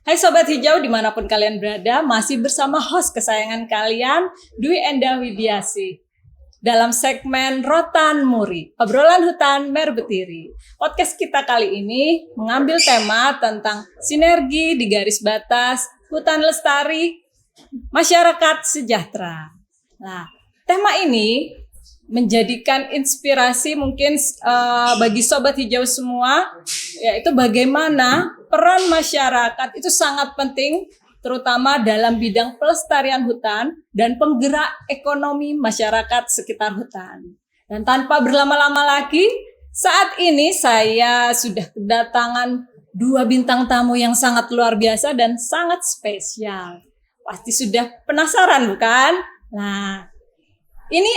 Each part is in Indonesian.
Hai Sobat Hijau dimanapun kalian berada, masih bersama host kesayangan kalian, Dwi Endah Widiasi. Dalam segmen Rotan Muri, obrolan hutan Merbetiri. Podcast kita kali ini mengambil tema tentang sinergi di garis batas, hutan lestari, masyarakat sejahtera. Nah, tema ini menjadikan inspirasi mungkin bagi Sobat Hijau semua, yaitu bagaimana peran masyarakat itu sangat penting, terutama dalam bidang pelestarian hutan dan penggerak ekonomi masyarakat sekitar hutan. Dan tanpa berlama-lama lagi, saat ini saya sudah kedatangan 2 bintang tamu yang sangat luar biasa dan sangat spesial. Pasti sudah penasaran bukan? Nah, ini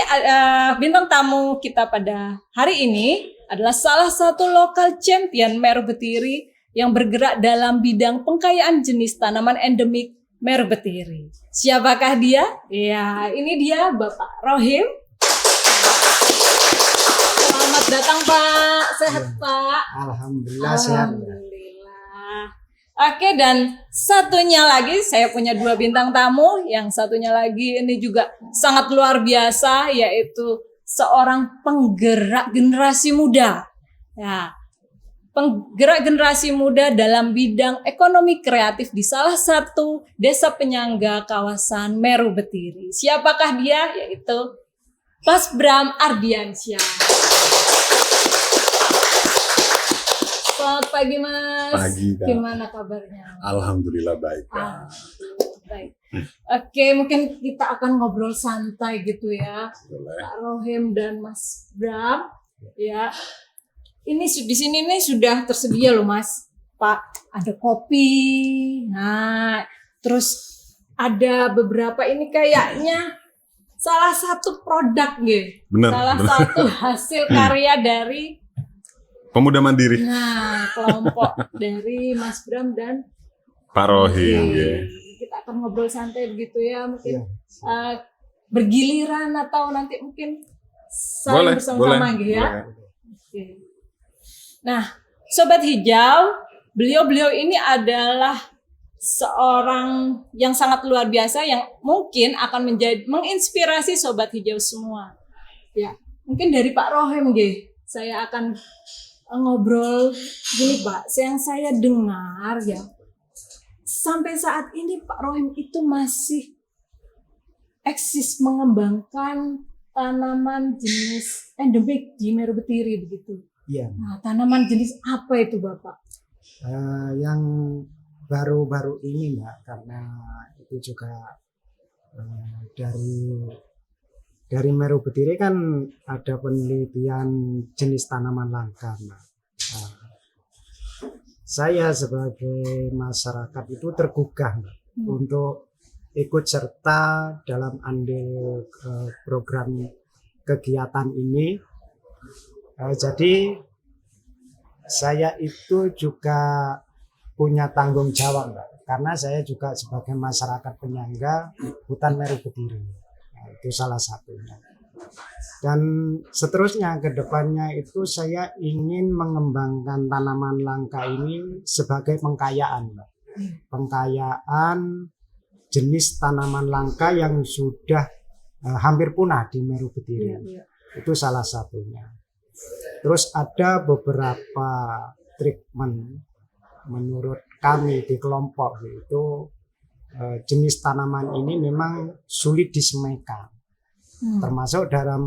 bintang tamu kita pada hari ini adalah salah satu lokal champion Merbetiri yang bergerak dalam bidang pengkayaan jenis tanaman endemik Merbetiri. Siapakah dia? Ya, ini dia Bapak Rohim. Selamat datang Pak. Sehat Pak? Alhamdulillah sehat. Alhamdulillah. Oke, dan satunya lagi saya punya 2 bintang tamu. Yang satunya lagi ini juga sangat luar biasa, yaitu seorang penggerak generasi muda. Ya, penggerak generasi muda dalam bidang ekonomi kreatif di salah satu desa penyangga kawasan Merbetiri. Siapakah dia? Yaitu Mas Bram Ardiansyah. Selamat pagi Mas. Pagi Kak. Gimana kabarnya? Alhamdulillah baik Kak. Alhamdulillah baik. Oke, mungkin kita akan ngobrol santai gitu ya. Boleh. Pak Rohim dan Mas Bram. Ya. Ini di sini nih sudah tersedia loh Mas. Pak, ada kopi. Nah, terus ada beberapa ini kayaknya salah satu produk gitu. Benar, Salah benar. satu hasil karya dari Pemuda Mandiri. kelompok dari Mas Bram dan Pak Rohim. Oke. Ya. Kita akan ngobrol santai begitu ya, mungkin Ya. bergiliran atau nanti mungkin saling bersama-sama gitu ya. Oke. Nah, Sobat Hijau, beliau-beliau ini adalah seorang yang sangat luar biasa yang mungkin akan menginspirasi Sobat Hijau semua. Ya, mungkin dari Pak Rohim saya akan ngobrol gini Pak, yang saya dengar ya, sampai saat ini Pak Rohim itu masih eksis mengembangkan tanaman jenis endemik di Merbetiri begitu. Iya. Nah, tanaman jenis apa itu Bapak? Yang baru-baru ini Mbak, karena itu juga dari Merbetiri kan ada penelitian jenis tanaman langka Mbak. Saya sebagai masyarakat itu tergugah Mbak, untuk ikut serta dalam andil program kegiatan ini. Jadi saya itu juga punya tanggung jawab Mbak, karena saya juga sebagai masyarakat penyangga hutan Merbetiri. Nah, itu salah satunya. Dan seterusnya ke depannya itu saya ingin mengembangkan tanaman langka ini sebagai pengkayaan Mbak. Pengkayaan jenis tanaman langka yang sudah hampir punah di Merbetiri. Iya. Itu salah satunya. Terus ada beberapa treatment menurut kami di kelompok, yaitu jenis tanaman ini memang sulit disemaikan. Termasuk dalam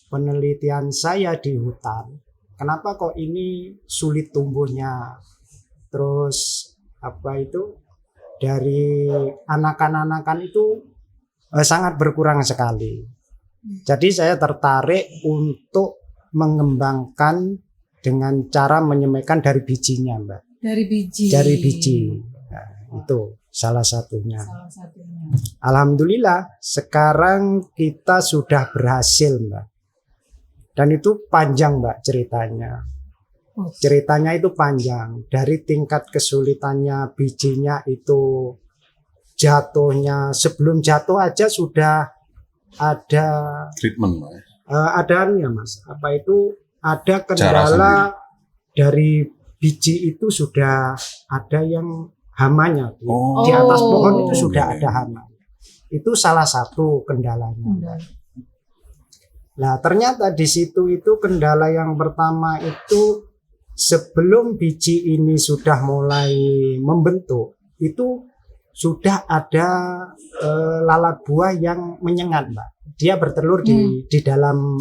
penelitian saya di hutan, kenapa kok ini sulit tumbuhnya, terus dari anakan-anakan itu sangat berkurang sekali. Jadi saya tertarik untuk mengembangkan dengan cara menyemaikan dari bijinya Mbak. Dari biji. Nah, itu salah satunya. Salah satunya. Alhamdulillah sekarang kita sudah berhasil Mbak. Dan itu panjang Mbak ceritanya. Ceritanya itu panjang. Dari tingkat kesulitannya bijinya itu jatuhnya, sebelum jatuh aja sudah ada Treatment. adaannya Mas. Ada kendala dari biji itu sudah ada yang hamanya. Oh. Di atas pohon itu Oke. sudah ada hama. Itu salah satu kendalanya. Nah, ternyata di situ itu kendala yang pertama itu sebelum biji ini sudah mulai membentuk, itu sudah ada lalat buah yang menyengat, Mbak. Dia bertelur di dalam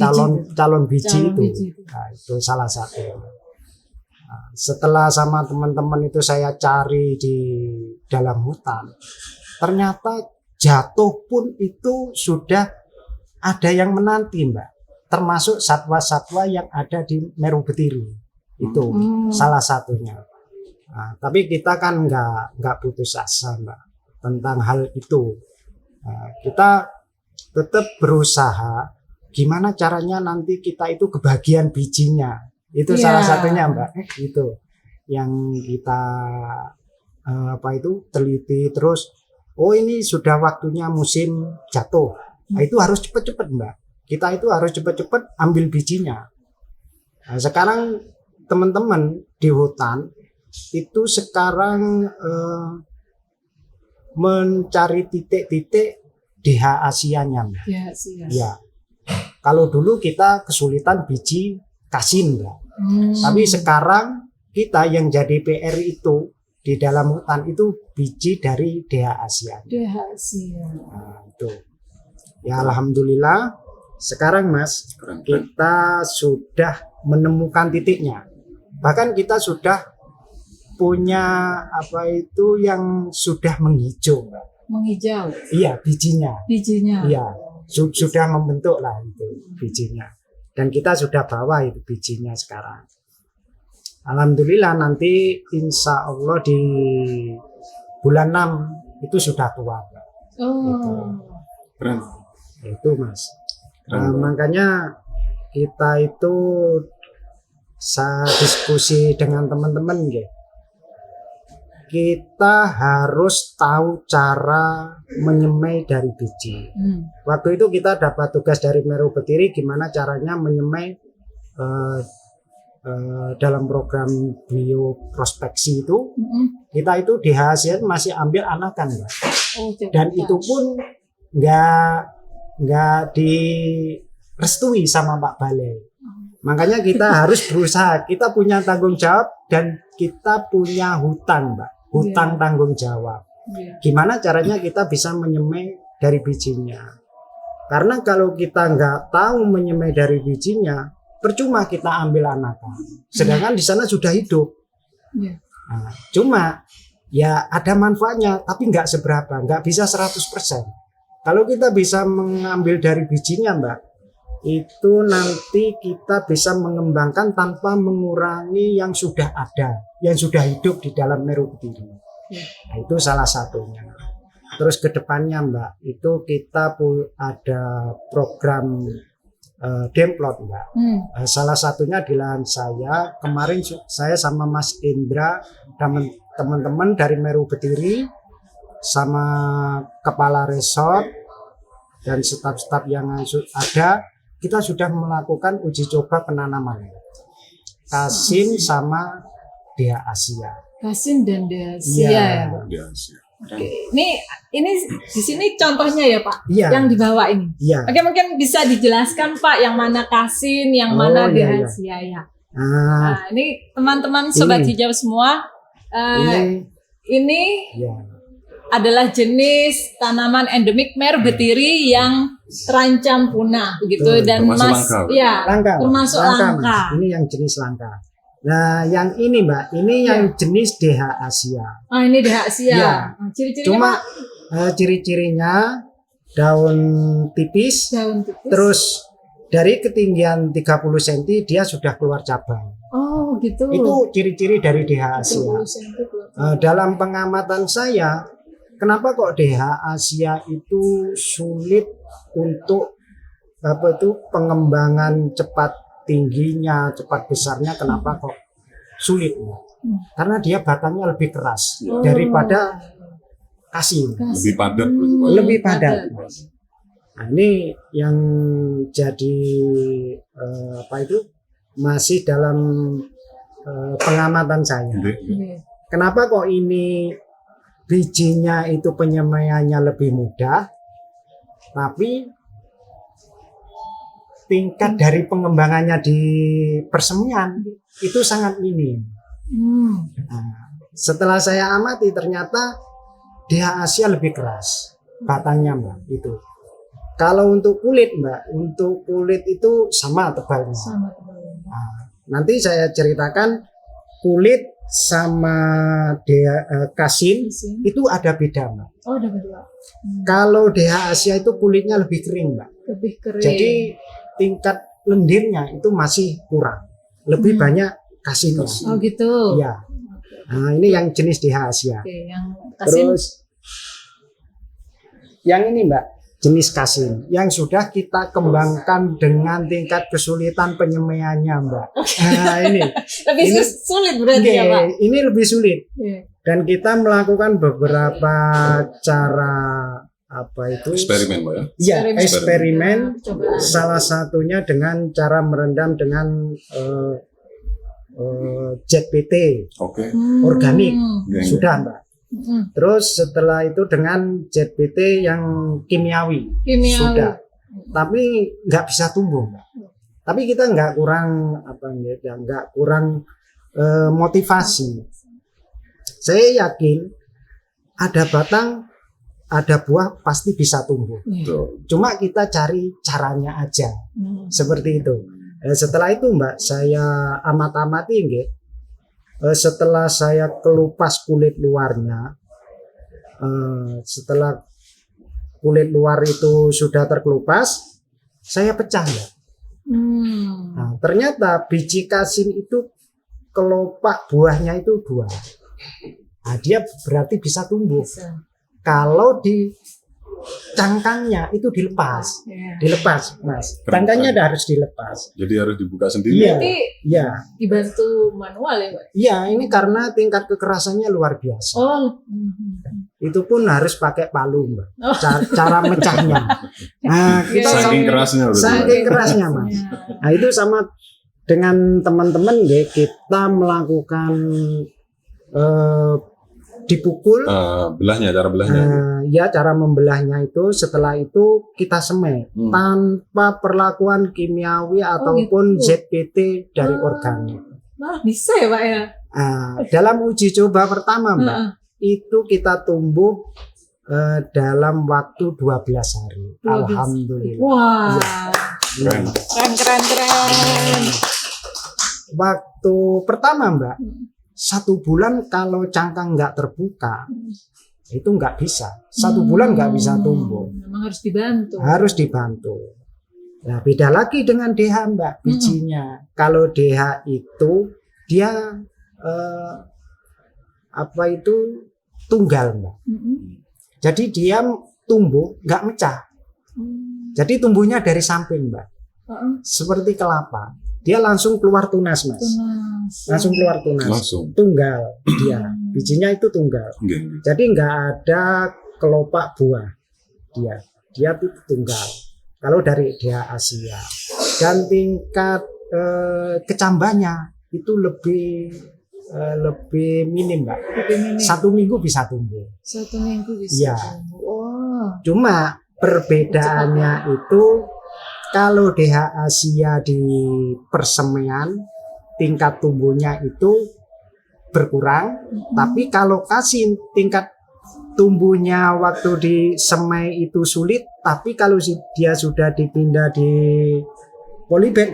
calon biji Calon itu. biji itu. Nah, itu salah satu. Nah, setelah sama teman-teman itu saya cari di dalam hutan, ternyata jatuh pun itu sudah ada yang menanti, Mbak. Termasuk satwa-satwa yang ada di Meru Betiri. Itu salah satunya. Nah, tapi kita kan nggak putus asa, Mbak, tentang hal itu. Nah, kita tetap berusaha gimana caranya nanti kita itu kebagian bijinya. Itu salah satunya, Mbak. Itu yang kita teliti terus. Oh, ini sudah waktunya musim jatuh. Nah, itu harus cepat-cepat, Mbak. Kita itu harus cepat-cepat ambil bijinya. Nah, sekarang teman-teman di hutan itu sekarang mencari titik-titik DH Asianya, Mbak. Ya. Kalau dulu kita kesulitan biji kasin, Mbak. Tapi sekarang kita yang jadi PR itu di dalam hutan itu biji dari DH Asia. Nah, itu. Ya, alhamdulillah sekarang, Mas, Keren. kita sudah menemukan titiknya. Bahkan kita sudah punya yang sudah menghijau, Mbak. Menghijau Iya, bijinya. bijinya. Iya, sudah membentuk lah itu bijinya. Dan kita sudah bawa itu bijinya sekarang. Alhamdulillah nanti insya Allah di bulan 6 itu sudah tua, Mbak. Keren. Itu, Mas. Nah, makanya kita itu diskusi dengan teman-teman, gitu. Kita harus tahu cara menyemai dari biji. Waktu itu kita dapat tugas dari Meru Betiri gimana caranya menyemai dalam program bioprospeksi itu. Kita itu di hasil masih ambil anakan, Mbak. Dan itu pun nggak direstui sama Pak Balai. Makanya kita harus berusaha. Kita punya tanggung jawab dan kita punya hutang, Mbak. Hutang tanggung jawab. Gimana caranya kita bisa menyemai dari bijinya? Karena kalau kita nggak tahu menyemai dari bijinya, percuma kita ambil anakan. Sedangkan di sana sudah hidup. Nah, cuma ya ada manfaatnya, tapi nggak seberapa, nggak bisa 100%. Kalau kita bisa mengambil dari bijinya, Mbak, itu nanti kita bisa mengembangkan tanpa mengurangi yang sudah ada, yang sudah hidup di dalam Meru Betiri. Nah, itu salah satunya. Terus ke depannya, Mbak, itu kita ada program demplot, Mbak. Salah satunya di lahan saya. Kemarin saya sama Mas Indra dan teman-teman dari Meru Betiri sama kepala resort dan staf-staf yang ada, kita sudah melakukan uji coba penanaman kasin sama DH Asia. Kasin dan DH Asia ya, Pak. Di Asia. Oke. Ini di sini contohnya ya, Pak. Iya. Yang dibawa ini. Iya. Oke, mungkin bisa dijelaskan, Pak, yang mana kasin, yang mana DH iya. Asia ya. Nah, Nah, ini teman-teman sobat Ini. hijau semua. Ini ya. adalah jenis tanaman endemik Meru Betiri yang terancam punah begitu. Betul. Dan Termasuk Mas langka. ya Langka, termasuk Mas. langka. Ini yang jenis langka. Nah, yang ini, Mbak, ini yang jenis DH Asia. Ah, ini DH Asia. Iya. Nah, ciri-cirinya Cuma Pak, ciri-cirinya daun tipis, daun tipis. terus dari ketinggian 30 cm dia sudah keluar cabang. Oh, gitu. Itu ciri-ciri dari DH Asia. 10 cm keluar. Dalam pengamatan saya, kenapa kok DH Asia itu sulit untuk pengembangan cepat tingginya, cepat besarnya, kenapa kok sulit? Karena dia batangnya lebih keras daripada kasin. Lebih padat. Lebih padat. Nah, ini yang jadi masih dalam pengamatan saya. Nggih. Kenapa kok ini bijinya itu penyemaiannya lebih mudah, tapi tingkat dari pengembangannya di persemian itu sangat minim. Nah, setelah saya amati ternyata DHA lebih keras batangnya Mbak itu. Kalau untuk kulit Mbak, untuk kulit itu sama tebalnya. Nah, nanti saya ceritakan kulit sama kasin itu ada beda Mbak. Oh, ada beda. Kalau DHA itu kulitnya lebih kering Mbak. Lebih kering. Jadi tingkat lendirnya itu masih kurang. Lebih banyak kasinnya. Oh gitu. Iya. Nah, ini yang jenis DHA. Oke, yang kasin. Terus yang ini Mbak, jenis kasin yang sudah kita kembangkan dengan tingkat kesulitan penyemaiannya Mbak. Nah, Lebih ini sulit berarti ya Pak. ini lebih sulit. Iya. Dan kita melakukan beberapa cara apa itu? Eksperimen, Pak ya. Iya, eksperimen. Coba. Salah satunya dengan cara merendam dengan ZPT Oke. organik. Iya, iya. Sudah Mbak. Terus setelah itu dengan ZPT yang kimiawi. Sudah. Tapi nggak bisa tumbuh Mbak. Tapi kita nggak kurang nggak kurang motivasi. Saya yakin ada batang, ada buah pasti bisa tumbuh. Betul. Cuma kita cari caranya aja. Seperti itu. Setelah itu Mbak, saya amati nggih. Setelah saya kelupas kulit luarnya, setelah kulit luar itu sudah terkelupas, saya pecah ya. Nah, ternyata biji kasin itu kelopak buahnya itu 2. Nah, dia berarti bisa tumbuh. Kalau di cangkangnya itu dilepas, Mas. Cangkangnya harus dilepas. Jadi harus dibuka sendiri. Iya, Berarti iya, dibantu manual ya Pak? iya. Ini karena tingkat kekerasannya luar biasa. Oh. Itu pun harus pakai palu, Mbak. Oh. Cara mecahnya. Nah, kita Saking kerasnya berarti. saking kerasnya, Mas. Nah, itu sama dengan teman-teman ya, kita melakukan dipukul. Belahnya, cara belahnya. Ya, cara membelahnya itu setelah itu kita semai tanpa perlakuan kimiawi ataupun gitu. ZPT dari organik. Nah, bisa ya Pak ya? Dalam uji coba pertama, Mbak, itu kita tumbuh dalam waktu 12 hari. 12. Alhamdulillah. Wah. Keren. Keren. Waktu pertama Mbak, 1 bulan kalau cangkang nggak terbuka, itu nggak bisa. 1 bulan nggak bisa tumbuh. Memang harus dibantu. Harus dibantu. Nah, beda lagi dengan DH Mbak, bijinya. Kalau DH itu dia tunggal Mbak. Jadi dia tumbuh nggak mecah. Jadi tumbuhnya dari samping Mbak. Seperti kelapa. Dia langsung keluar tunas Mas. Langsung keluar tunas. Langsung. Tunggal dia. Bijinya itu tunggal. Nggih. Jadi nggak ada kelopak buah. Dia itu tunggal. Kalau dari DHA Asia. Dan tingkat kecambahnya itu lebih minim Mbak. 1 minggu bisa tumbuh. 1 minggu bisa Iya. tumbuh. Oh. Cuma perbedaannya itu kalau DHA Asia di persemaian tingkat tumbuhnya itu berkurang, tapi kalau kasin tingkat tumbuhnya waktu di semai itu sulit, tapi kalau dia sudah dipindah di polybag,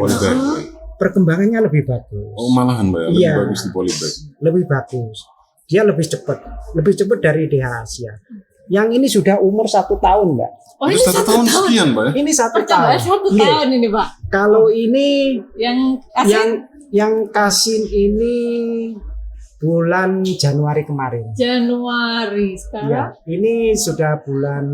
perkembangannya lebih bagus. Oh, malahan Mbak, lebih Iya. bagus di polybag. Lebih bagus. Dia lebih cepat dari DHA Asia. Yang ini sudah umur 1 tahun, Mbak. Oh, ini Terus 1 tahun sekian, Mbak ya? Ini 1 Percobaan tahun. 1 Iya. tahun ini Pak. Kalau ini Yang kasin yang kasin ini bulan Januari kemarin. Januari Ya, sekarang. ini sudah bulan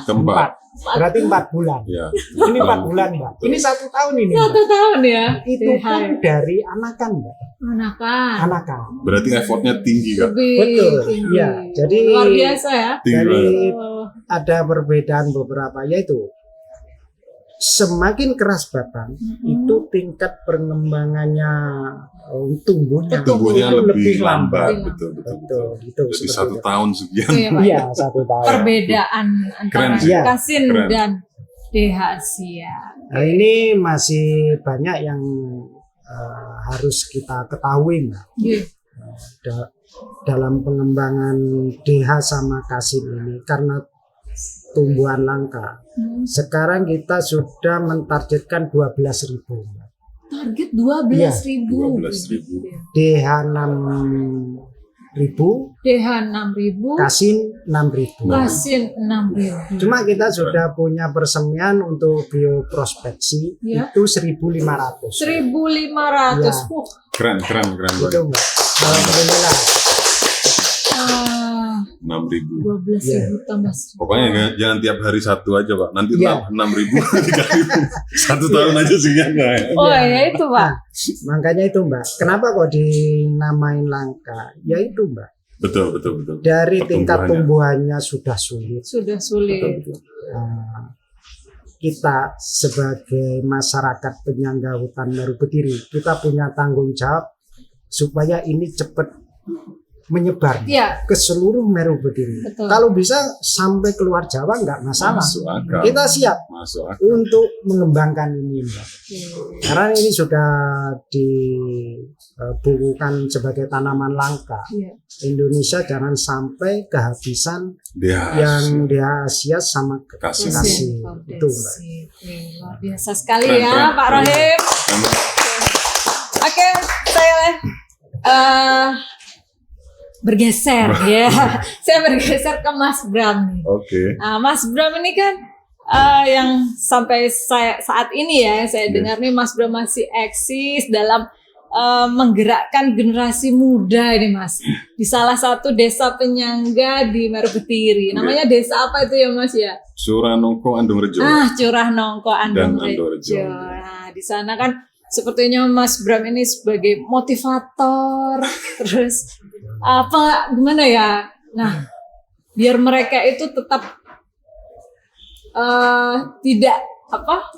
Keempat. 4. Berarti 4 bulan. Ya. Ini 4 bulan, Mbak. Ini 1 tahun ini. 1 Mbak. tahun ya. Itu pun dari anakan, Mbak. Anakan. Anakan. Berarti effortnya tinggi kan? Lebih Betul. tinggi. Iya, jadi luar biasa ya. Tinggi dari banget. Oh. ada perbedaan beberapa, yaitu semakin keras batang, itu tingkat pengembangannya tumbuhnya Tumbuhnya itu lebih lambat. Lebih Betul. Betul, gitu. Jadi seperti 1 itu. tahun sekian. Iya, Pak. Iya, 1 tahun. Perbedaan antara Keren sih. kasin Keren. dan dehasia. Nah, ini masih banyak yang harus kita ketahui, Mbak. Iya. Dalam pengembangan DH sama kasin ini karena tumbuhan langka. Sekarang kita sudah mentargetkan 12.000. Target 12.000. 12.000. DH 6.000, DH 6.000, kasin 6.000. kasin 6.000. Cuma kita sudah punya persemian untuk bioprospeksi Ya. itu 1.500. 1.500. Ya. Wah, Keren. Itu, Mbak. Alhamdulillah. 6.000. 12.000 tambah 1.000. Pokoknya jangan tiap hari 1 aja, Pak. Nanti Iya. 6.000 dikali 1 tahun aja sih enggak. Oh ya itu Pak. Makanya itu, Mbak. Kenapa kok dinamain langka? Ya itu, Mbak. Betul. Dari tingkat Pertumbuhannya. tumbuhannya sudah sulit. Sudah sulit. Nah, kita sebagai masyarakat penyangga hutan Meru Betiri, kita punya tanggung jawab supaya ini cepat menyebar Iya. ke seluruh Meru Betiri. Betul. Kalau bisa sampai keluar Jawa nggak masalah. Masuk akal. Kita siap Masuk akal. untuk mengembangkan ini, Mbak. Karena ini sudah dibukukan sebagai tanaman langka. Iya. Indonesia jangan sampai kehabisan Dia yang di Asia sama kasih. kasih. Foundation. Itu, Mbak. Oke, luar biasa sekali Keren, ya keren, Pak keren. Rohim. Oke, saya bergeser ya. Saya bergeser ke Mas Bram nih. Oke. Nah, Mas Bram ini kan yang sampai saat ini ya saya dengar nih Mas Bram masih eksis dalam menggerakkan generasi muda ini Mas di salah satu desa penyangga di Meru Betiri. Namanya desa apa itu ya Mas ya? Suranongko Andongrejo. Curah Nongko Dan Andongrejo. Andongrejo. Nah, di sana kan sepertinya Mas Bram ini sebagai motivator terus gimana ya? Nah, biar mereka itu tetap tidak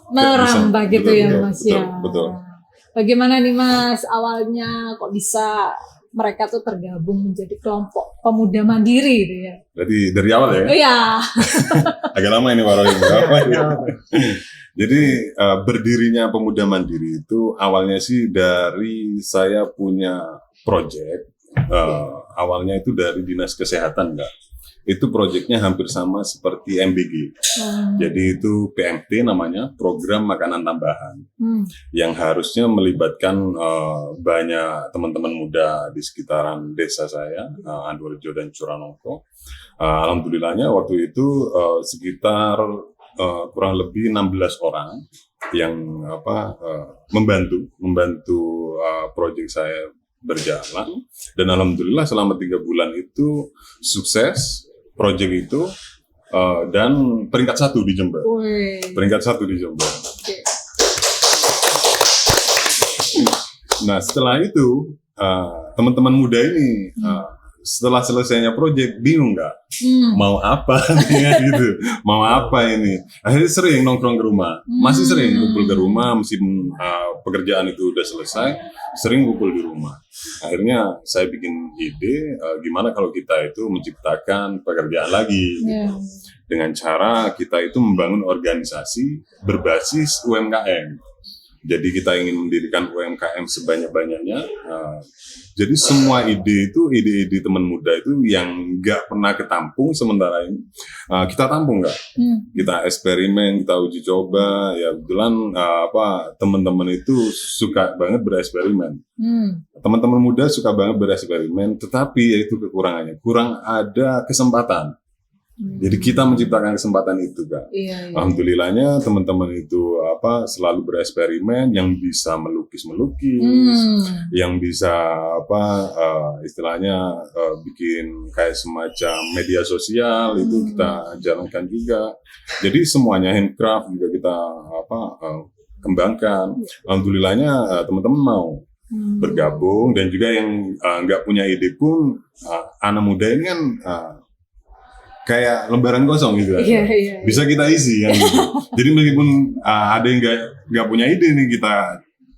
merambah gitu ya Mas ya. Betul. Bagaimana nih Mas awalnya kok bisa mereka tuh tergabung menjadi kelompok pemuda mandiri gitu ya? Berarti dari awal ya? Iya. Agak lama ini Pak Rohim. Berapa ini? Jadi berdirinya Pemuda Mandiri itu awalnya sih dari saya punya project. Awalnya itu dari Dinas Kesehatan, Kak. Itu proyeknya hampir sama seperti MBG. Jadi itu PMT namanya, Program Makanan Tambahan. Yang harusnya melibatkan banyak teman-teman muda di sekitaran desa saya, Andongrejo dan Suranongko. Alhamdulillahnya waktu itu sekitar kurang lebih 16 orang yang membantu proyek saya berjalan, dan alhamdulillah selama 3 bulan itu sukses proyek itu, dan peringkat 1 di Jember. Peringkat 1 di Jember. Nah setelah itu teman-teman muda ini setelah selesainya proyek bingung nggak mau apa nih gitu, mau apa ini, akhirnya sering nongkrong ke rumah, masih sering kumpul ke rumah meskipun pekerjaan itu udah selesai, sering kumpul di rumah. Akhirnya saya bikin ide gimana kalau kita itu menciptakan pekerjaan lagi dengan cara kita itu membangun organisasi berbasis UMKM. Jadi kita ingin mendirikan UMKM sebanyak-banyaknya. Jadi semua ide-ide teman muda itu yang nggak pernah ketampung sementara ini kita tampung nggak? Kita eksperimen, kita uji coba. Ya kebetulan teman-teman itu suka banget bereksperimen. Teman-teman muda suka banget bereksperimen, tetapi yaitu kekurangannya, kurang ada kesempatan. Jadi kita menciptakan kesempatan itu, Kak. Iya. Alhamdulillahnya teman-teman itu selalu bereksperimen, yang bisa melukis, yang bisa istilahnya bikin kayak semacam media sosial itu kita jalankan juga. Jadi semuanya handcraft juga kita kembangkan. Alhamdulillahnya teman-teman mau bergabung, dan juga yang nggak punya ide pun anak muda ini kan kayak lembaran kosong gitu. Iya. Bisa kita isi kan gitu. Jadi meskipun ada yang nggak punya ide nih,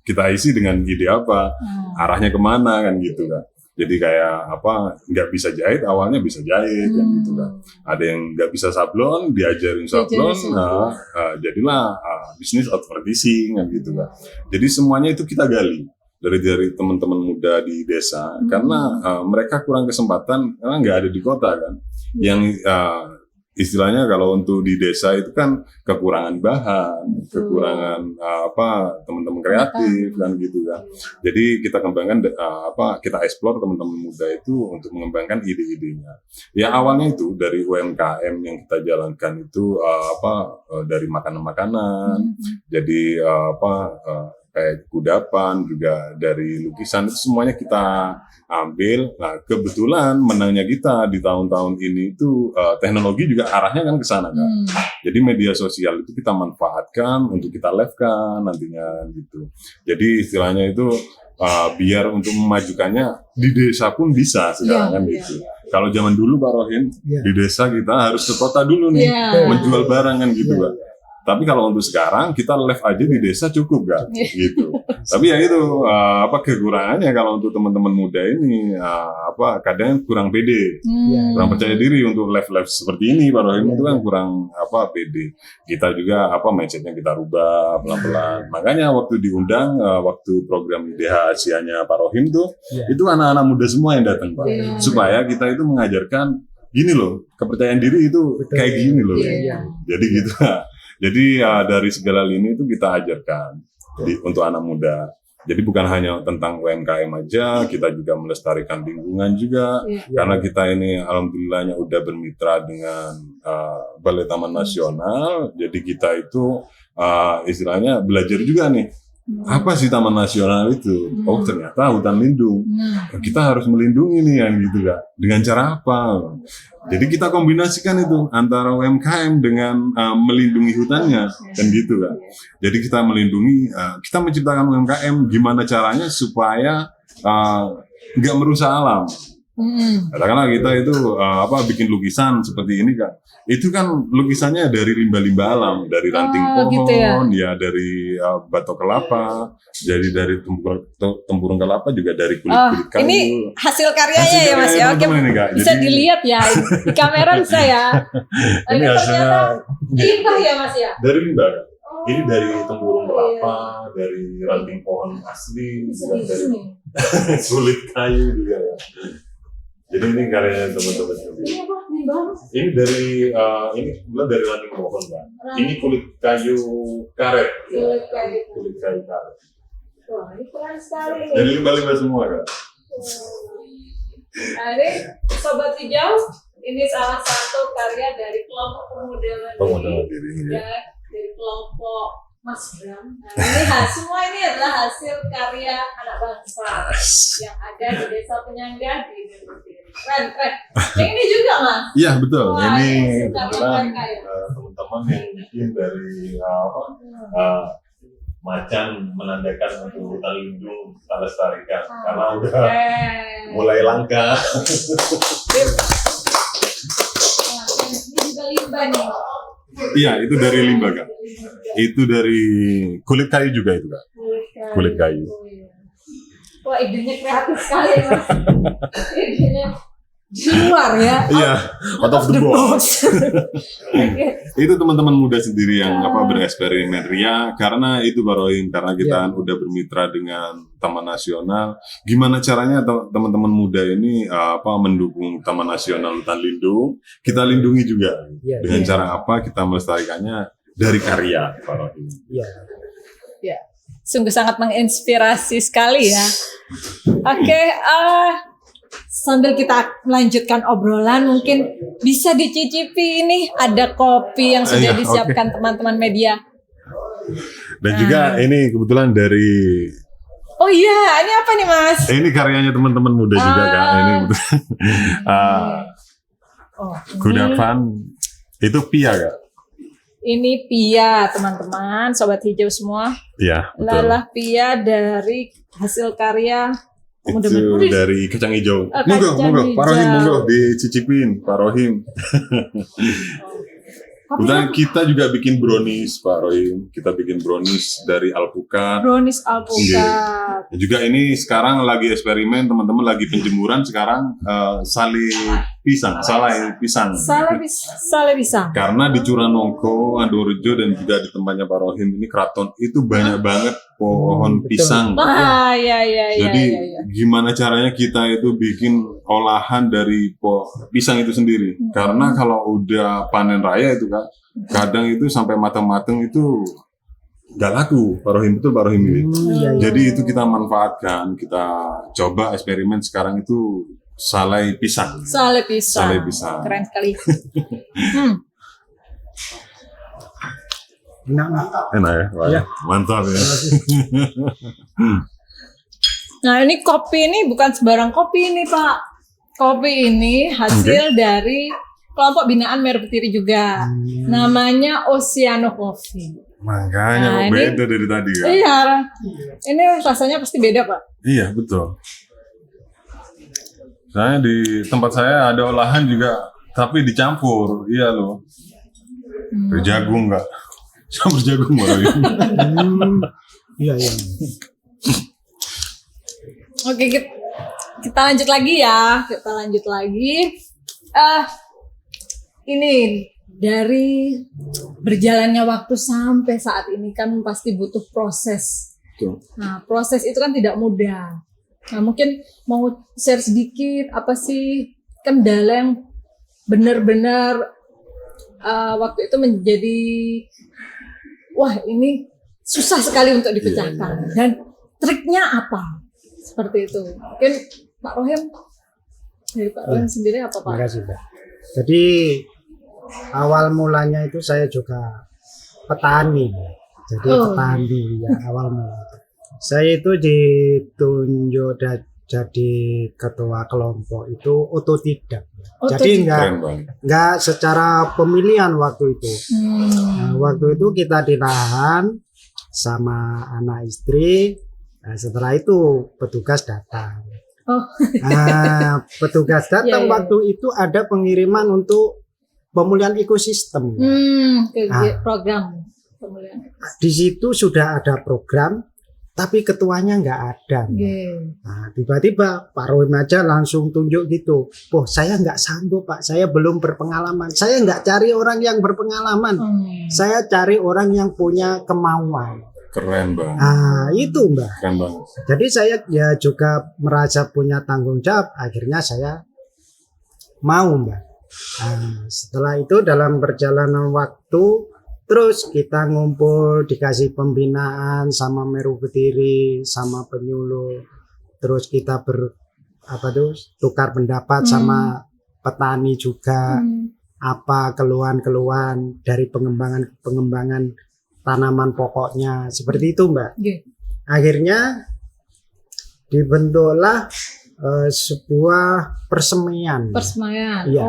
kita isi dengan ide apa, arahnya kemana kan gitu kan. Jadi kayak nggak bisa jahit, awalnya bisa jahit kan gitu kan. Ada yang nggak bisa sablon, diajarin sablon, jadilah bisnis advertising kan gitu kan. Jadi semuanya itu kita gali dari teman-teman muda di desa, karena mereka kurang kesempatan karena nggak ada di kota kan. Yang istilahnya kalau untuk di desa itu kan kekurangan bahan, kekurangan teman-teman kreatif kan gitu kan. Jadi kita kembangkan kita eksplor teman-teman muda itu untuk mengembangkan ide-idenya. Ya awalnya itu dari UMKM yang kita jalankan itu dari makanan-makanan. Jadi kayak kudapan, juga dari lukisan, itu semuanya kita ambil. Nah, kebetulan menangnya kita di tahun-tahun ini itu teknologi juga arahnya kan ke sana kan. Jadi media sosial itu kita manfaatkan untuk kita live-kan nantinya gitu. Jadi istilahnya itu biar untuk memajukannya di desa pun bisa sekarang kan gitu. Kalau zaman dulu Pak Rohin, di desa kita harus ke kota dulu nih, menjual barang kan gitu Pak. Tapi kalau untuk sekarang kita live aja di desa cukup kan, gitu. Tapi ya itu kekurangannya kalau untuk teman-teman muda ini kadang kurang pede, kurang percaya diri untuk live seperti ini. Pak Rohim itu kan kurang pede. Kita juga mindsetnya kita rubah pelan-pelan. Makanya waktu diundang waktu program IDH Asianya Pak Rohim tuh, itu anak-anak muda semua yang datang Pak, supaya kita itu mengajarkan gini loh, kepercayaan diri itu kayak gini loh. Jadi gitu. Jadi dari segala lini itu kita ajarkan untuk anak muda. Jadi bukan hanya tentang UMKM aja, kita juga melestarikan lingkungan juga. Karena kita ini alhamdulillahnya udah bermitra dengan Balai Taman Nasional. Jadi kita itu istilahnya belajar juga nih. Apa sih Taman Nasional itu? Oh ternyata hutan lindung. Kita harus melindungi nih yang gitu kan. Dengan cara apa? Jadi kita kombinasikan itu antara UMKM dengan melindungi hutannya kan gitu kan. Jadi kita melindungi, kita menciptakan UMKM gimana caranya supaya nggak merusak alam. Katakanlah kita itu bikin lukisan seperti ini kan, itu kan lukisannya dari limbah-limbah alam, dari ranting pohon, gitu ya dari batok kelapa, jadi dari tempurung kelapa, juga dari kulit kayu. Ini hasil karyanya ya Mas ya, oke, bisa dilihat ya di kamera bisa ya. Ini hasilnya limbah ya Mas ya. Dari limbah. Ini dari tempurung kelapa, dari ranting pohon asli, juga dari kulit kayu juga. Jadi ini karyanya teman-teman sendiri. Ini dari dari ranting pohon Pak. Ini kulit kayu karet. Kulit kayu karet. Wah, ini keren sekali. Jadi limbah-limbah semua kan. Nah, ini Sobat Hijau, ini salah satu karya dari kelompok pemuda mandiri. Dari kelompok Mas Bram. Nah, ini semua ini adalah hasil karya anak bangsa yang ada di desa penyangga di Merpetiri. Keren. Yang ini juga Mas? Iya betul. Wah, ini kebetulan teman-teman yang bikin dari macan menandakan untuk hutan lindung kita lestarikan karena udah mulai langka. Ini juga limbah nih. Iya, itu dari limbah kan. Itu dari kulit kayu juga itu kan. Kulit kayu. Wah, idenya kreatif sekali Mas. Idenya di luar ya. Iya, out of the box. Itu teman-teman muda sendiri yang bereksperimen ria, karena itu Baroin, karena kita udah bermitra dengan Taman Nasional. Gimana caranya teman-teman muda ini mendukung Taman Nasional hutan lindung? Kita lindungi juga dengan cara apa? Kita melestarikannya dari karya Baroin. Ya, sungguh sangat menginspirasi sekali ya. Oke, sambil kita melanjutkan obrolan, mungkin bisa dicicipi ini ada kopi yang sudah disiapkan teman-teman media. Dan juga ini kebetulan dari. Oh iya, ini apa nih Mas? Ini karyanya teman-teman muda juga Kak. Ini kudapan itu pia Kak. Ini pia teman-teman, Sobat Hijau semua. Iya, betul. Lalah pia dari hasil karya Itu dari kacang hijau. Monggo, Kacang monggo, Pak Rohim, hijau. monggo dicicipin, Pak Rohim. Kemudian kita juga bikin brownies, Pak Rohim. Kita bikin brownies dari alpukat. Brownies alpukat. Juga ini sekarang lagi eksperimen, teman-teman lagi penjemuran sekarang salai pisang. Sale pisang. Karena di Curanongko, Andorejo dan juga di tempatnya Pak Rohim ini Keraton itu banyak banget pohon Betul. pisang. Iya. Jadi gimana caranya kita itu bikin olahan dari pisang itu sendiri? Karena kalau udah panen raya itu kan, kadang itu sampai matang-matang itu nggak laku. Pak Rohim, betul Pak Rohim ini. Jadi itu kita manfaatkan, kita coba eksperimen sekarang itu salai pisang. Sale pisang. Sale pisang. Keren sekali. Enak. Enak ya? Wah, Iya. mantap ya. Nah, ini kopi ini bukan sembarang kopi ini, Pak. Kopi ini hasil dari kelompok binaan Merpetiri juga. Namanya Oceano Coffee. Makanya Nah, kok ini- beda dari tadi kan? Iya, ini rasanya pasti beda, Pak. Iya, betul. Saya di tempat saya ada olahan juga, tapi dicampur. Iya loh. Berjagung enggak? Campur jagung Pak Rohim. Iya. Oke, kita lanjut lagi ya. Ini dari berjalannya waktu sampai saat ini kan pasti butuh proses. Betul. Nah, proses itu kan tidak mudah. Nah, mungkin mau share sedikit apa sih kendala yang benar-benar waktu itu menjadi wah ini susah sekali untuk dipecahkan dan triknya apa? Seperti itu. Mungkin Pak Rohim dari Pak Rohim sendiri apa Pak? Terima kasih, Mbak. Jadi awal mulanya itu saya juga petani. Jadi petani ya awal mula. Saya itu ditunjuk jadi ketua kelompok itu otodidak. Jadi Keren banget. enggak secara pemilihan waktu itu. Nah, waktu itu kita ditahan sama anak istri. Nah, setelah itu petugas datang. Oh. Nah, petugas datang Iya, iya. waktu itu ada pengiriman untuk pemulihan ekosistem. Program pemulihan. Di situ sudah ada program, tapi ketuanya nggak ada. Oke. Nah, tiba-tiba Pak Rohim aja langsung tunjuk gitu. Oh, saya nggak sanggup Pak, saya belum berpengalaman. Saya nggak cari orang yang berpengalaman. Saya cari orang yang punya kemauan. Keren banget. Ah, itu Mbak. Keren banget. Jadi saya ya juga merasa punya tanggung jawab. Akhirnya saya mau Mbak. Nah, setelah itu dalam perjalanan waktu terus kita ngumpul dikasih pembinaan sama Merpetiri sama penyuluh. Terus kita tukar pendapat sama petani juga. Apa keluhan-keluhan dari pengembangan tanaman pokoknya seperti itu Mbak. Akhirnya dibentuklah sebuah persemian. Persemayan. Iya.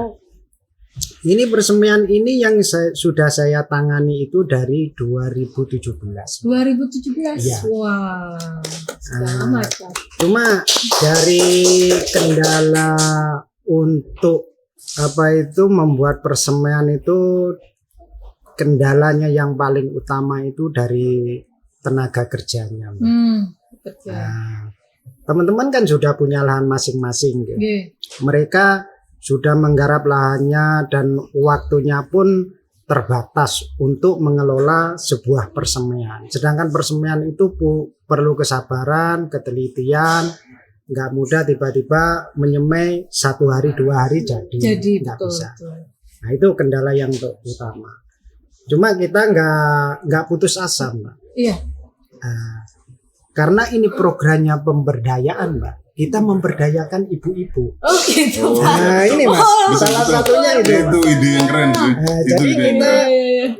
Ini persemian ini yang sudah saya tangani itu dari 2017. 2017. Iya. Wah. Sudah lama ya. Cuma dari kendala untuk membuat persemian itu kendalanya yang paling utama itu dari tenaga kerjanya. Mbak. Kerja. Nah, teman-teman kan sudah punya lahan masing-masing. Gitu. Mereka sudah menggarap lahannya dan waktunya pun terbatas untuk mengelola sebuah persemian. Sedangkan persemian itu perlu kesabaran, ketelitian, nggak mudah tiba-tiba menyemai 1 hari 2 hari jadi nggak bisa. Nah itu kendala yang utama. Cuma kita nggak putus asa Mbak. Iya. Karena ini programnya pemberdayaan Mbak. Kita memberdayakan ibu-ibu. Oh gitu Pak. Nah ini Mas, salah satunya itu. Itu ide yang keren sih. Jadi kita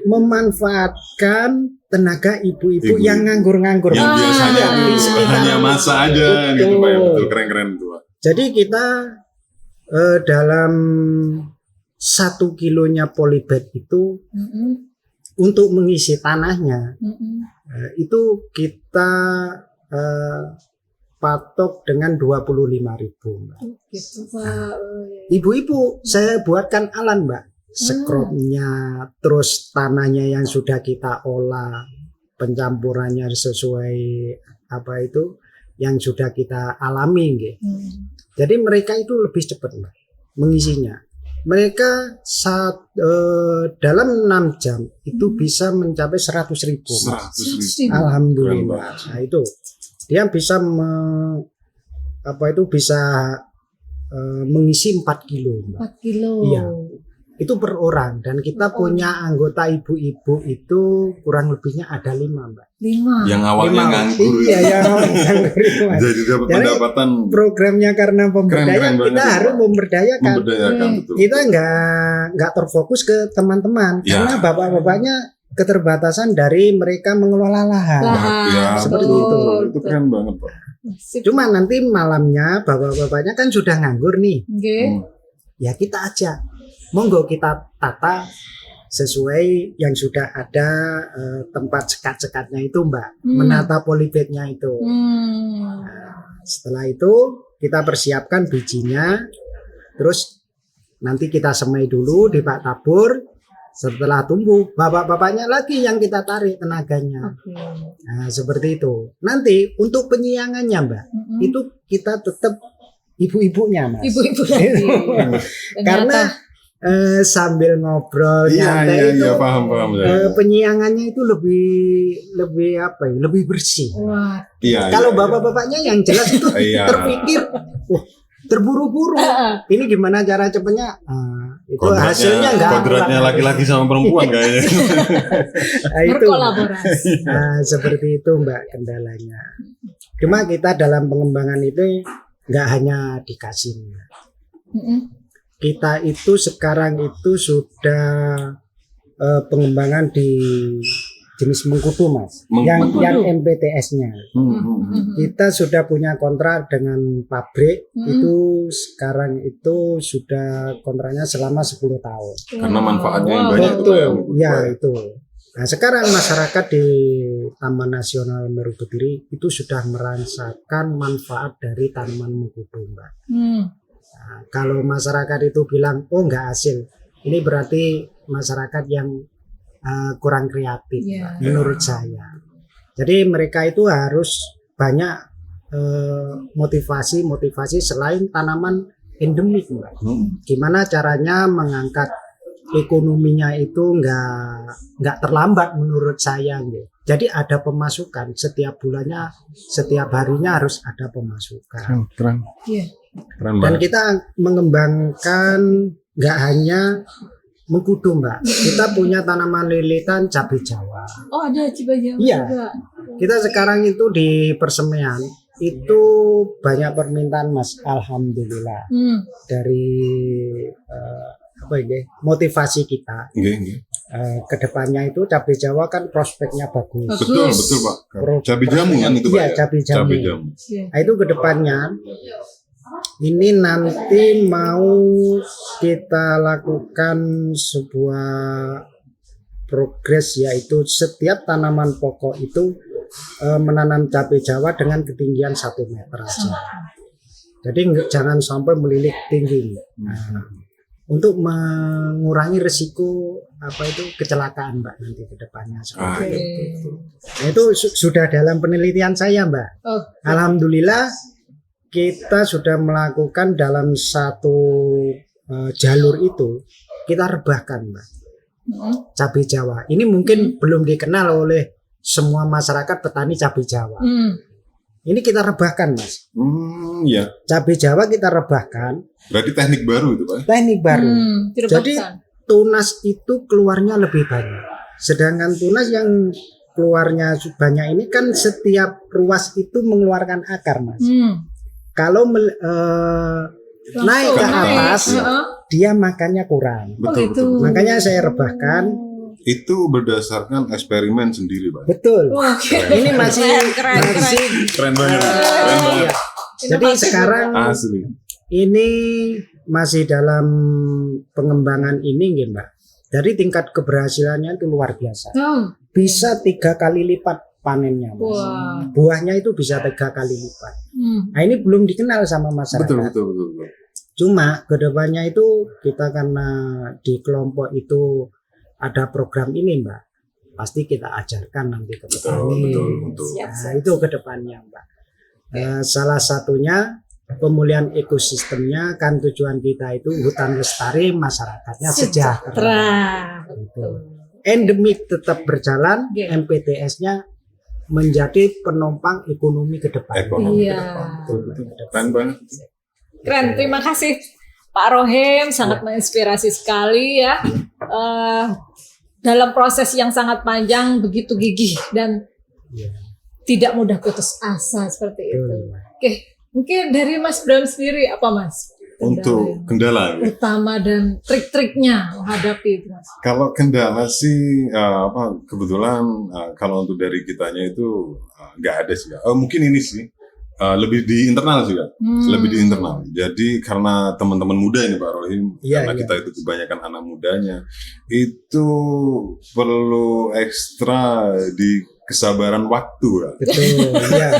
memanfaatkan tenaga ibu-ibu yang nganggur-nganggur. Yang biasanya hanya masa aja gitu Pak. Ya, betul keren-keren itu Pak. Jadi kita dalam 1 kilonya polybag itu untuk mengisi tanahnya itu kita patok dengan 25.000, Mbak. Gitu, Pak. Ibu-ibu, saya buatkan alan, Mbak. Sekrupnya, terus tanahnya yang sudah kita olah, pencampurannya sesuai apa itu yang sudah kita alami, gitu. Jadi mereka itu lebih cepat, Mbak, mengisinya. Mereka dalam 6 jam itu bisa mencapai 100.000. 100.000. Alhamdulillah. Nah itu dia bisa bisa mengisi 4 kilo, Mbak. 4 kilo. Iya. Itu per orang, dan kita punya anggota ibu-ibu itu kurang lebihnya ada 5, Mbak. 5. Yang awalnya 5. nganggur. Iya, yang awalnya nganggur. Mas. Jadi dapat Jadi, pendapatan. Programnya karena pemberdayaan, Keren kita banget. harus memberdayakan. Betul. Kita nggak terfokus ke teman-teman, Ya. karena bapak-bapaknya keterbatasan dari mereka mengelola lahan. Ya, Seperti betul. itu. Itu keren banget, Pak. Cuma nanti malamnya bapak-bapaknya kan sudah nganggur nih, ya kita ajak, monggo kita tata sesuai yang sudah ada tempat sekat-sekatnya itu, Mbak, menata polybagnya itu. Nah, setelah itu kita persiapkan bijinya, terus nanti kita semai dulu di bak tabur. Setelah tumbuh, bapak-bapaknya lagi yang kita tarik tenaganya. Nah, seperti itu. Nanti untuk penyiangannya, Mbak, itu kita tetap ibu-ibunya, Mas. Ibu-ibu lagi. Karena sambil ngobrol nyantai itu paham. penyiangannya itu lebih bersih. Wah. Iya. Kalau bapak-bapaknya yang jelas itu terpikir, wah, terburu-buru. Ini gimana cara cepatnya? Itu hasilnya enggak. Kodratnya laki-laki sama perempuan kayaknya. Nah, itu. Berkolaborasi. Nah, seperti itu, Mbak, kendalanya. Cuma kita dalam pengembangan itu nggak hanya dikasih. Kita itu sekarang itu sudah pengembangan di jenis mengkudu, Mas. Yang MPTS-nya. Kita sudah punya kontrak dengan pabrik, itu sekarang itu sudah kontraknya selama 10 tahun. Karena manfaatnya yang banyak. Betul, ya itu. Nah, sekarang masyarakat di Taman Nasional Meru Betiri itu sudah merasakan manfaat dari tanaman mengkudu, Mbak. Nah, kalau masyarakat itu bilang, oh nggak hasil, ini berarti masyarakat yang kurang kreatif, menurut saya. Jadi mereka itu harus banyak motivasi selain tanaman endemik, Mbak. Gimana caranya mengangkat ekonominya itu nggak terlambat menurut saya, gitu. Jadi ada pemasukan setiap bulannya, setiap harinya harus ada pemasukan. Keren Dan banget. kita mengembangkan nggak hanya mengkudu, Mbak. Kita punya tanaman lilitan cabai Jawa. Oh, ada cabai Jawa Iya. juga. Kita sekarang itu di persemaian itu banyak permintaan, Mas. Alhamdulillah. Dari motivasi kita. Ke depannya itu cabai Jawa kan prospeknya bagus. Betul, Pak. Cabai jamu kan itu, Pak. Iya, Ya? cabai jamu. Cabai jamu. Nah, itu ke depannya ini nanti mau kita lakukan sebuah progres, yaitu setiap tanaman pokok itu menanam cabai Jawa dengan ketinggian 1 meter aja. Jadi jangan sampai melilit tinggi. Nah, untuk mengurangi risiko kecelakaan, Mbak, nanti ke depannya seperti itu. Nah, itu sudah dalam penelitian saya, Mbak. Alhamdulillah kita sudah melakukan dalam satu jalur itu kita rebahkan, Mbak. Cabai Jawa. Ini mungkin belum dikenal oleh semua masyarakat petani cabai Jawa. Ini kita rebahkan, Mas. Iya. Cabai Jawa kita rebahkan. Berarti teknik baru itu, Pak. Teknik baru. Jadi Direbahkan. tunas itu keluarnya lebih banyak. Sedangkan tunas yang keluarnya banyak ini kan setiap ruas itu mengeluarkan akar, Mas. Kalau naik ke atas, dia makannya kurang. Betul. Makanya saya rebahkan. Itu berdasarkan eksperimen sendiri, Pak. Betul. Ini masih keren. Keren banget. Keren banget. Jadi sekarang Asli. ini masih dalam pengembangan ini, Mbak. Jadi tingkat keberhasilannya itu luar biasa. Bisa 3 kali lipat panennya, Mas. Wah. Buahnya itu bisa 3 kali lipat. Nah, ini belum dikenal sama masyarakat. Betul. Cuma kedepannya itu kita karena di kelompok itu ada program ini, Mbak, pasti kita ajarkan nanti ke petani. Betul. Nah, itu kedepannya, Mbak. Salah satunya pemulihan ekosistemnya, kan tujuan kita itu hutan lestari, masyarakatnya sejahtera. Gitu. Endemik tetap berjalan, MPTS-nya menjadi penopang ekonomi ke depan. Keren banget. Keren, terima kasih Pak Rohim, sangat menginspirasi sekali ya. Dalam proses yang sangat panjang, begitu gigih dan tidak mudah putus asa seperti itu. Oke, mungkin dari Mas Bram sendiri apa Mas? Untuk kendala utama dan trik-triknya menghadapi itu, Mas. Kalau kendala sih kebetulan kalau untuk dari kitanya itu nggak ada sih. Mungkin ini sih lebih di internal sih, lebih di internal. Jadi karena teman-teman muda ini Pak Rohim, karena kita itu kebanyakan anak mudanya, itu perlu ekstra di kesabaran waktu ya. Betul, iya.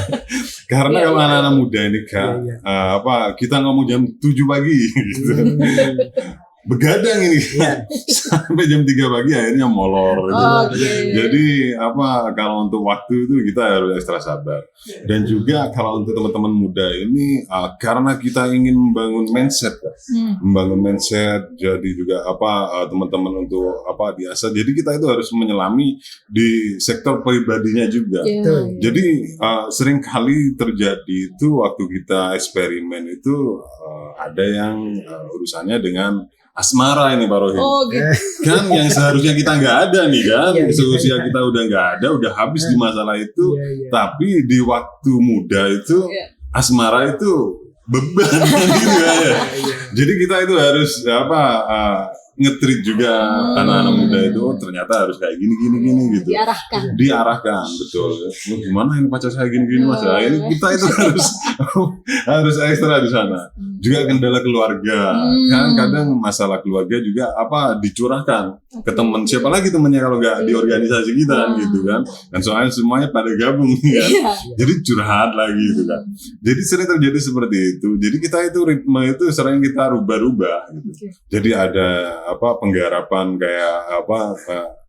Karena kalau anak-anak muda ini kan kita ngomong jam 7 pagi gitu. Begadang ini sampai jam 3 pagi akhirnya molor gitu. Jadi kalau untuk waktu itu kita harus ekstra sabar. Dan juga kalau untuk teman-teman muda ini karena kita ingin membangun mindset jadi juga teman-teman untuk biasa. Jadi kita itu harus menyelami di sektor pribadinya juga. Jadi sering kali terjadi itu waktu kita eksperimen itu ada yang urusannya dengan asmara ini Pak Rohim. Kan yang seharusnya kita nggak ada nih kan, seusia kita udah nggak ada, udah habis di masalah itu. Tapi di waktu muda itu asmara itu beban gitu ya. Jadi kita itu harus nge-treat juga anak-anak muda itu ternyata harus kayak gini gitu. Diarahkan betul. Lu gimana ini pacar saya gini Mas? Ini kita itu harus ekstra di sana. Juga kendala keluarga. Kan kadang masalah keluarga juga dicurahkan ke teman, siapa lagi temannya kalau nggak di organisasi kita gitu kan. Dan soalnya semuanya pada gabung kan. Jadi curhat lagi gitu kan. Jadi sering terjadi seperti itu. Jadi kita itu ritme itu sering kita rubah-rubah gitu. Jadi ada penggarapan kayak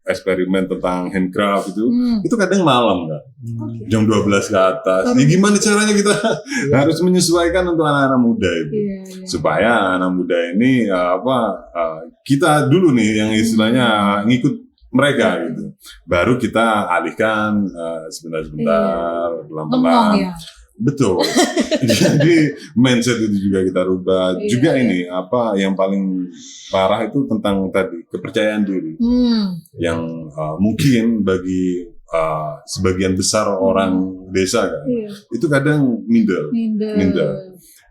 eksperimen tentang handcraft itu kadang malam kan, jam 12 ke atas. Ya gimana caranya kita harus menyesuaikan untuk anak-anak muda itu supaya anak muda ini kita dulu nih yang istilahnya ngikut mereka gitu, baru kita alihkan sebentar pelan-pelan. Betul. Jadi mindset itu juga kita rubah. Juga ini yang paling parah itu tentang tadi kepercayaan diri. Yang mungkin bagi sebagian besar orang desa kan, itu kadang minder.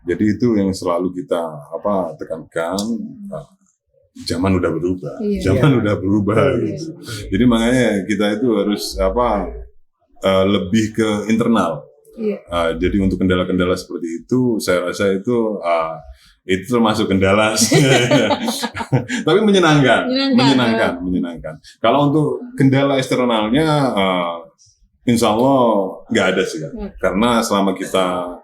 Jadi itu yang selalu kita tekankan. Zaman udah berubah. Udah berubah gitu. Jadi makanya kita itu harus lebih ke internal. Jadi untuk kendala-kendala seperti itu, saya rasa itu termasuk kendala, tapi menyenangkan. Kalau untuk kendala eksternalnya, insya Allah nggak ada sih kan, karena selama kita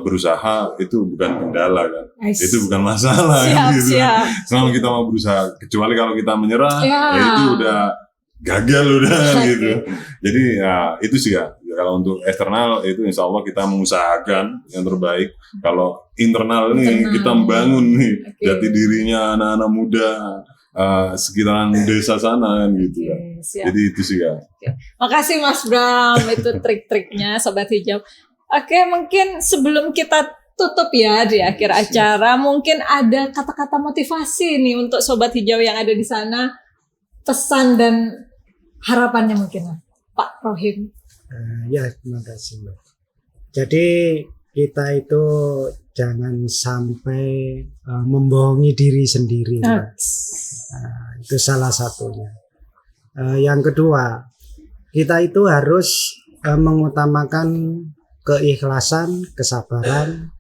berusaha itu bukan kendala kan, itu bukan masalah gitu. Selama kita mau berusaha, kecuali kalau kita menyerah, itu udah gagal gitu. Jadi itu sih ya. Kalau untuk eksternal itu insya Allah kita mengusahakan yang terbaik. Kalau internal nih kita membangun nih jati dirinya anak-anak muda sekitaran desa sana kan gitu kan. Jadi itu sih ya. Makasih Mas Bram, itu trik-triknya Sobat Hijau. Oke, mungkin sebelum kita tutup ya di akhir acara, mungkin ada kata-kata motivasi nih untuk Sobat Hijau yang ada di sana, pesan dan harapannya mungkin Pak Rohim. Terima kasih Mbak. Jadi kita itu jangan sampai membohongi diri sendiri, Mbak. Itu salah satunya. Yang kedua, kita itu harus mengutamakan keikhlasan, kesabaran,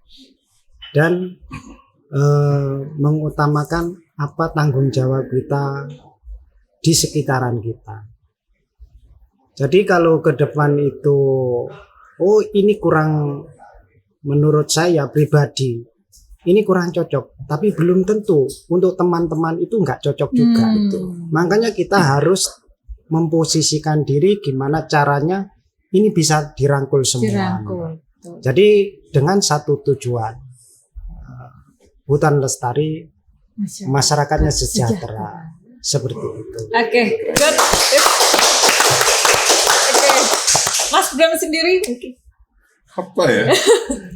dan mengutamakan tanggung jawab kita di sekitaran kita. Jadi kalau ke depan itu, oh ini kurang, menurut saya pribadi, ini kurang cocok. Tapi belum tentu untuk teman-teman itu nggak cocok juga itu. Makanya kita harus memposisikan diri gimana caranya ini bisa dirangkul semua. Jadi dengan satu tujuan, hutan lestari, masyarakatnya sejahtera. Seperti itu. Oke, good. Oke, Mas Bram sendiri mungkin. Apa ya?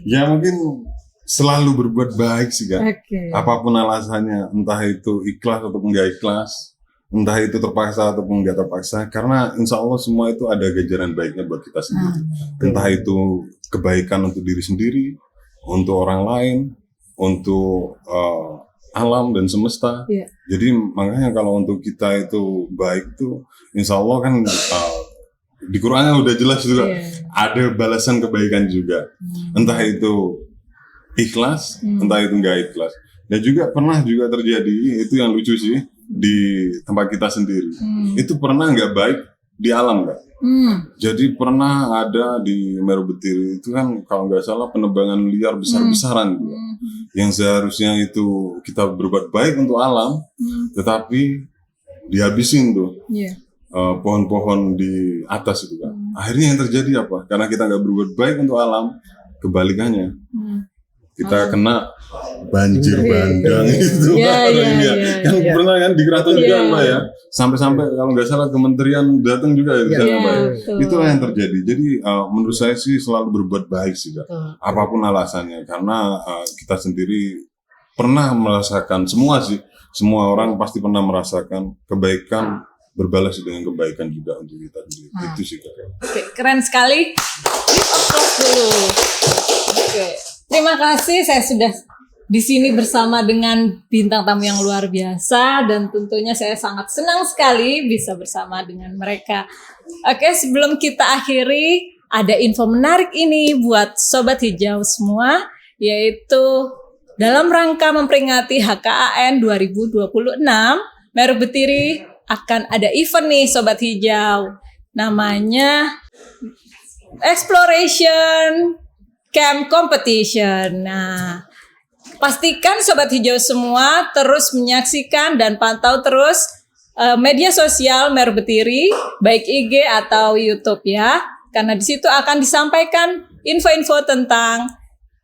Ya mungkin selalu berbuat baik sih Kak. Apapun alasannya, entah itu ikhlas atau enggak ikhlas, entah itu terpaksa ataupun enggak terpaksa, karena insya Allah semua itu ada ganjaran baiknya buat kita sendiri. Entah itu kebaikan untuk diri sendiri, untuk orang lain, untuk alam dan semesta. Jadi makanya kalau untuk kita itu baik itu, insya Allah kan di Qurannya udah jelas juga ada balasan kebaikan juga. Entah itu ikhlas, entah itu enggak ikhlas. Dan juga pernah juga terjadi, itu yang lucu sih, di tempat kita sendiri. Itu pernah nggak baik di alam Kak. Jadi pernah ada di Meru Betiri itu kan kalau nggak salah penebangan liar besar-besaran gitu. Yang seharusnya itu kita berbuat baik untuk alam, tetapi dihabisin tuh pohon-pohon di atas itu kan. Akhirnya yang terjadi apa? Karena kita nggak berbuat baik untuk alam, kebalikannya kita kena banjir bandang itu. Kan pernah kan di keraton juga Mbak ya. Sampai-sampai kalau nggak salah kementerian datang juga di sana Mbak. Itulah yang terjadi. Jadi menurut saya sih selalu berbuat baik sih Kak. Apapun alasannya, karena kita sendiri pernah merasakan, semua orang pasti pernah merasakan kebaikan berbalas dengan kebaikan juga untuk kita sendiri. Itu sih Kak. Oke, keren sekali. Give applause dulu. Oke. Terima kasih, saya sudah di sini bersama dengan bintang tamu yang luar biasa dan tentunya saya sangat senang sekali bisa bersama dengan mereka. Oke, sebelum kita akhiri, ada info menarik ini buat Sobat Hijau semua, yaitu dalam rangka memperingati HKAN 2026, Meru Betiri akan ada event nih Sobat Hijau. Namanya Exploration Camp Competition. Nah, pastikan Sobat Hijau semua terus menyaksikan dan pantau terus media sosial Meru Betiri, baik IG atau YouTube ya. Karena di situ akan disampaikan info-info tentang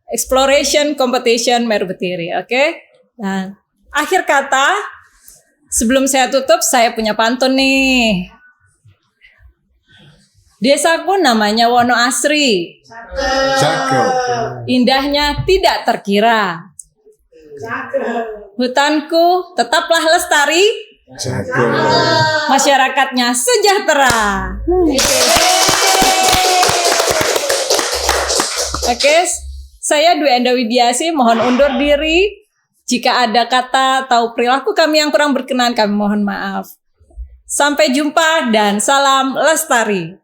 Exploration Competition Meru Betiri, oke? Dan akhir kata, sebelum saya tutup, saya punya pantun nih. Desaku namanya Wono Asri. Cakep. Indahnya tidak terkira. Hutanku tetaplah lestari. Cakep. Masyarakatnya sejahtera. Oke, saya Dwi Enda Widiasi mohon undur diri. Jika ada kata atau perilaku kami yang kurang berkenan, kami mohon maaf. Sampai jumpa dan salam lestari.